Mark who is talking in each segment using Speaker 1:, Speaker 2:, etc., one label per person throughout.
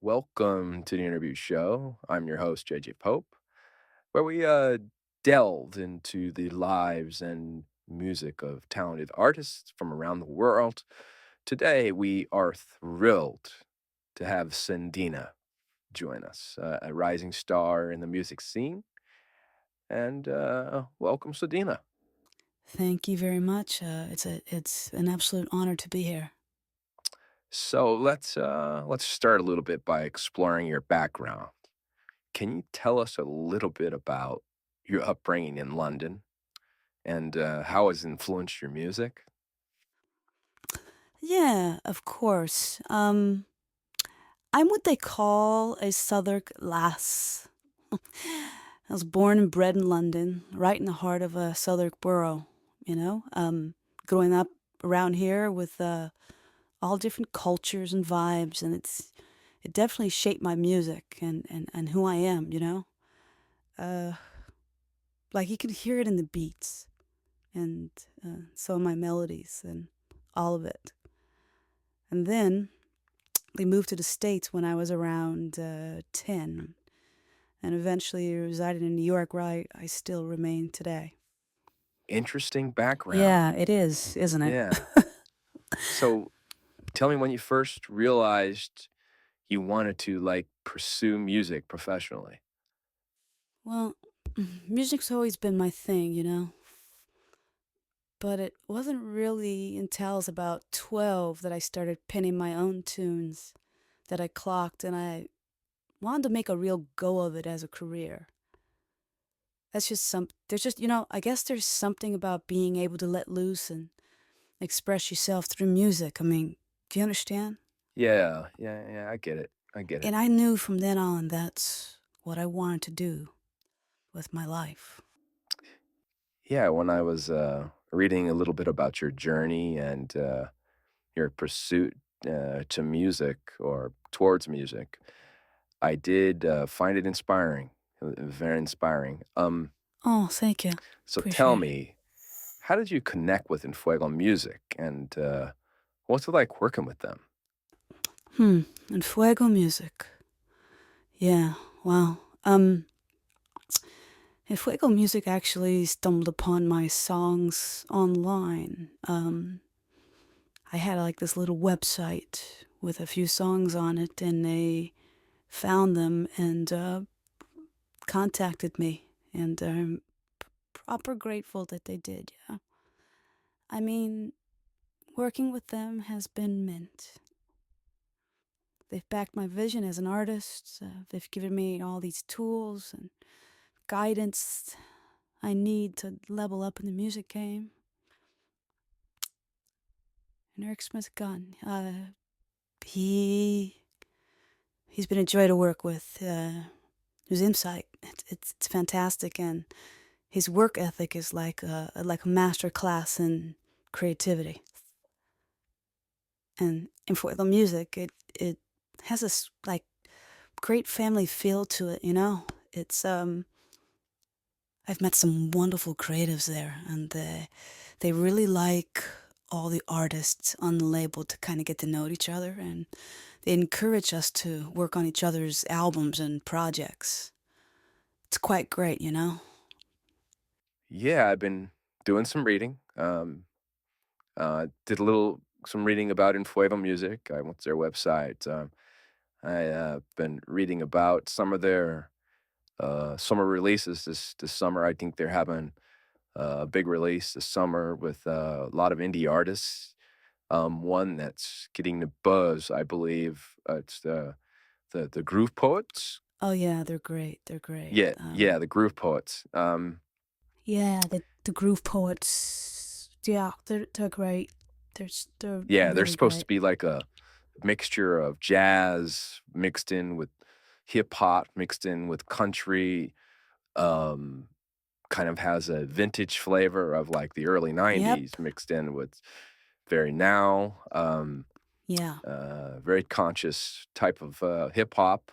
Speaker 1: Welcome to the interview show. I'm your host, jjpope, where we delve into the lives and music of talented artists from around the world. Today, we are thrilled to have Sendina join us, a rising star in the music scene. And welcome, Sendina.
Speaker 2: Thank you very much. It's an absolute honor to be here.
Speaker 1: So let's start a little bit by exploring your background. Can you tell us a little bit about your upbringing in London and how it's influenced your music?
Speaker 2: Yeah, of course. I'm what they call a Southwark lass. I was born and bred in London, right in the heart of a Southwark borough. Growing up around here with all different cultures and vibes, and it definitely shaped my music and who I am. Uh, like you can hear it in the beats and some of my melodies and all of it. And then we moved to the States when I was around 10 and eventually resided in New York where I still remain today.
Speaker 1: Interesting background.
Speaker 2: Yeah, it is, isn't it?
Speaker 1: Yeah. So tell me when you first realized you wanted to pursue music professionally.
Speaker 2: Well, music's always been my thing. But it wasn't really until I was about 12 that I started penning my own tunes that I clocked and I wanted to make a real go of it as a career. That's just there's just, I guess there's something about being able to let loose and express yourself through music. I mean, do you understand?
Speaker 1: Yeah, yeah, yeah. I get it. I get it.
Speaker 2: And I knew from then on that's what I wanted to do with my life.
Speaker 1: Yeah, when I was reading a little bit about your journey and your pursuit to music or towards music, I did find it inspiring, very inspiring.
Speaker 2: Oh, thank you.
Speaker 1: So tell
Speaker 2: Appreciate it.
Speaker 1: me, how did you connect with Enfuego music, and what's it like working with them?
Speaker 2: And Fuego music. Yeah, wow. And Fuego music actually stumbled upon my songs online. I had like this little website with a few songs on it, and they found them and contacted me, and I'm proper grateful that they did. Yeah, I mean, working with them has been mint. They've backed my vision as an artist. They've given me all these tools and guidance I need to level up in the music game. And Eric Smith-Gunn, he he's been a joy to work with. His insight, it's fantastic, and his work ethic is like a master class in creativity. And for the music, it has this like great family feel to it. It's I've met some wonderful creatives there, and they really like all the artists on the label to kind of get to know each other, and they encourage us to work on each other's albums and projects. It's quite great.
Speaker 1: Yeah, I've been doing some reading. Did a little some reading about Enfuego music. I went to their website. I been reading about some of their summer releases this summer. I think they're having a big release this summer with a lot of indie artists. One that's getting the buzz, I believe. It's the Groove Poets.
Speaker 2: Oh yeah, they're great. They're great.
Speaker 1: Yeah, yeah, the Groove Poets.
Speaker 2: Yeah, the groove poets. Yeah, they're great. They're
Speaker 1: Yeah, they're
Speaker 2: really
Speaker 1: supposed to
Speaker 2: great.
Speaker 1: be like a mixture of jazz mixed in with hip hop, mixed in with country. Um, Kind of has a vintage flavor of like the early
Speaker 2: Yep.
Speaker 1: '90s mixed in with very now.
Speaker 2: Yeah.
Speaker 1: Very conscious type of hip hop.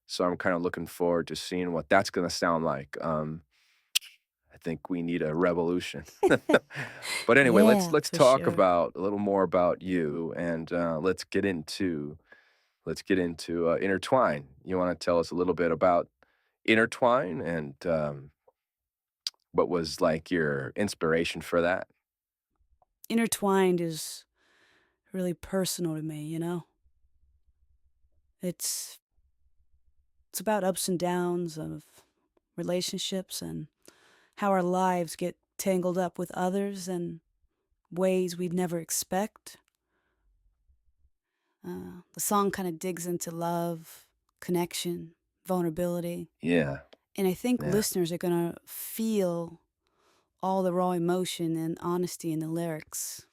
Speaker 1: So I'm kind of looking forward to seeing what that's going to sound like. I think we need a revolution. But anyway, let's
Speaker 2: Yeah,
Speaker 1: let's
Speaker 2: for
Speaker 1: talk
Speaker 2: sure.
Speaker 1: about a little more about you, and let's get into let's get into intertwine. You want to tell us a little bit about intertwine and what was like your inspiration for that?
Speaker 2: Intertwined is really personal to me, you know? It's it's about ups and downs of relationships and how our lives get tangled up with others in ways we'd never expect. The song kind of digs into love, connection, vulnerability,
Speaker 1: Yeah,
Speaker 2: and I think
Speaker 1: yeah,
Speaker 2: listeners are gonna feel all the raw emotion and honesty in the lyrics.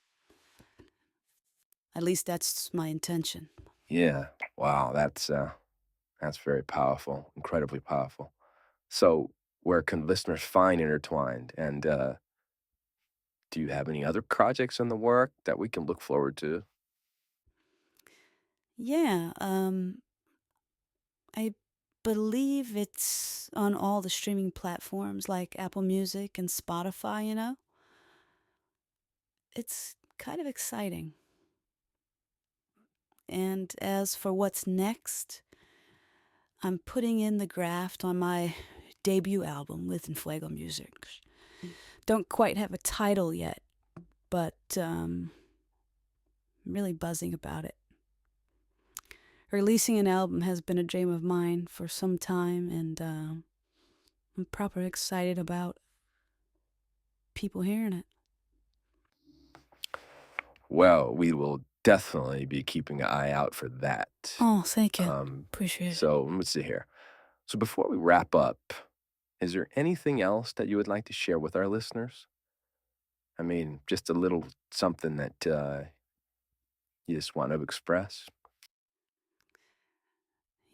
Speaker 2: At least that's my intention.
Speaker 1: yeah. Wow, that's very powerful, incredibly powerful. So, where can listeners find intertwined? And do you have any other projects in the work that we can look forward to?
Speaker 2: Yeah, I believe it's on all the streaming platforms like Apple Music and Spotify, you know? It's kind of exciting. And as for what's next, I'm putting in the graft on my debut album with Enfuego Music. Don't quite have a title yet, but I'm really buzzing about it. Releasing an album has been a dream of mine for some time, and I'm proper excited about people hearing it.
Speaker 1: Well, we will definitely be keeping an eye out for that.
Speaker 2: Oh, thank you.
Speaker 1: Um,
Speaker 2: Appreciate it.
Speaker 1: so let's see here. So before we wrap up, is there anything else that you would like to share with our listeners? I mean, just a little something that you just want to express.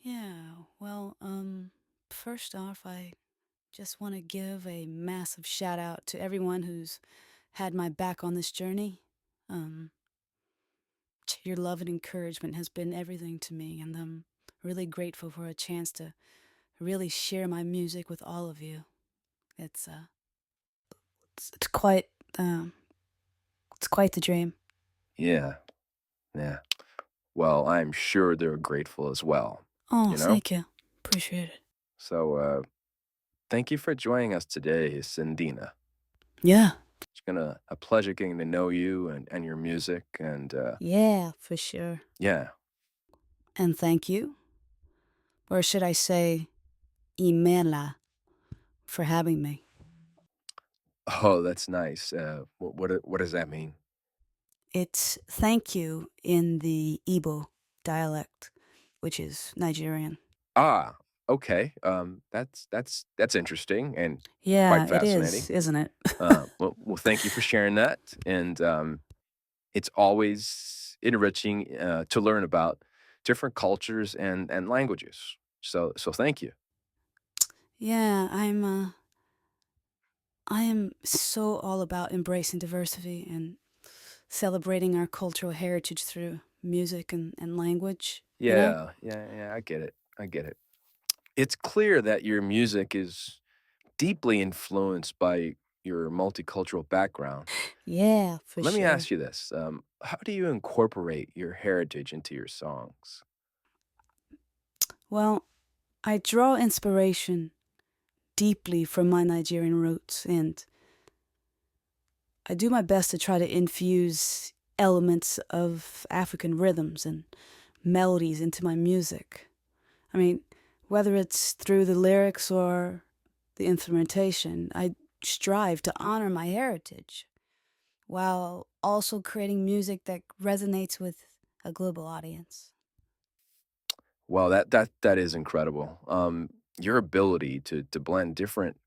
Speaker 2: Yeah, well, first off, I just want to give a massive shout out to everyone who's had my back on this journey. Um, your love and encouragement has been everything to me, and I'm really grateful for a chance to really share my music with all of you. It's uh, it's quite um, it's quite the dream.
Speaker 1: Yeah, yeah. Well, I'm sure they're grateful as well,
Speaker 2: Oh,
Speaker 1: you know?
Speaker 2: thank you. Appreciate it.
Speaker 1: So thank you for joining us today, Sendina.
Speaker 2: Yeah.
Speaker 1: It's been a pleasure getting to know you and your music. And
Speaker 2: Yeah, for sure.
Speaker 1: yeah.
Speaker 2: And thank you, or should I say, Imela, for having me.
Speaker 1: Oh, that's nice. What does that mean?
Speaker 2: It's thank you in the Igbo dialect, which is Nigerian.
Speaker 1: Ah, okay. That's interesting and quite
Speaker 2: Yeah, it
Speaker 1: fascinating.
Speaker 2: is, isn't it?
Speaker 1: Well, thank you for sharing that. And it's always enriching to learn about different cultures and languages. So thank you.
Speaker 2: Yeah, I am so all about embracing diversity and celebrating our cultural heritage through music and language, you know?
Speaker 1: Yeah, yeah, yeah. I get it. I get it. It's clear that your music is deeply influenced by your multicultural background.
Speaker 2: Yeah, for
Speaker 1: Let me
Speaker 2: sure.
Speaker 1: ask you this: how do you incorporate your heritage into your songs?
Speaker 2: Well, I draw inspiration deeply from my Nigerian roots, and I do my best to try to infuse elements of African rhythms and melodies into my music. I mean, whether it's through the lyrics or the instrumentation, I strive to honor my heritage while also creating music that resonates with a global audience.
Speaker 1: Well, that is incredible. Your ability to blend different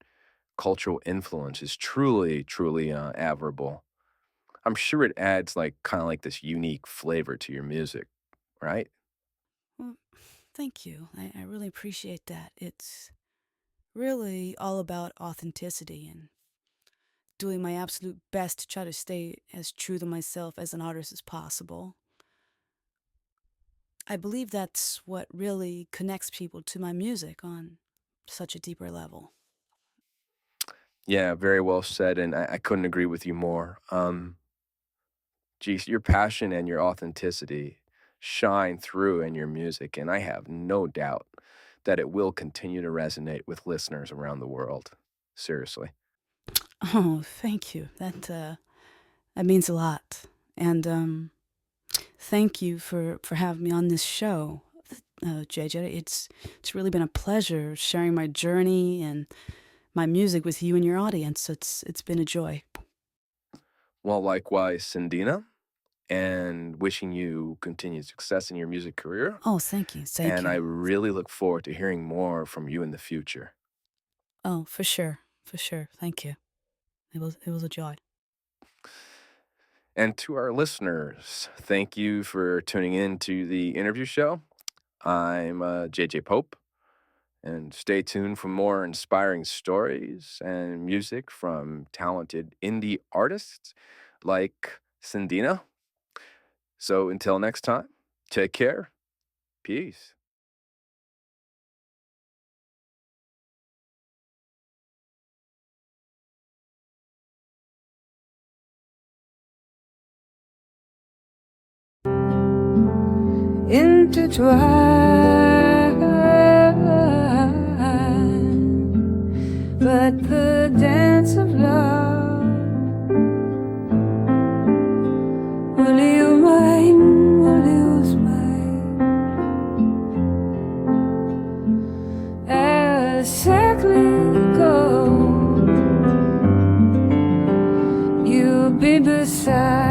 Speaker 1: cultural influence is truly admirable. I'm sure it adds like kind of like this unique flavor to your music, right?
Speaker 2: Well, thank you. I really appreciate that. It's really all about authenticity and doing my absolute best to try to stay as true to myself as an artist as possible. I believe that's what really connects people to my music on such a deeper level.
Speaker 1: Yeah, very well said, and I couldn't agree with you more. Geez, your passion and your authenticity. shine through in your music, and I have no doubt that it will continue to resonate with listeners around the world. Seriously.
Speaker 2: Oh, thank you. That means a lot. And thank you for having me on this show, JJ. It's really been a pleasure sharing my journey and my music with you and your audience. It's been a joy.
Speaker 1: Well, likewise, Sendina, and wishing you continued success in your music career.
Speaker 2: Oh, thank you. Thank
Speaker 1: And I
Speaker 2: you.
Speaker 1: really look forward to hearing more from you in the future.
Speaker 2: Oh, for sure. For sure. Thank you. It was a joy.
Speaker 1: And to our listeners, thank you for tuning in to the interview show. I'm jjpope, and stay tuned for more inspiring stories and music from talented indie artists like Sendina. So until next time, take care. Peace.
Speaker 2: Intertwined, but the dance of love. Will you mine? Will you smile? Exactly go. You'll be beside.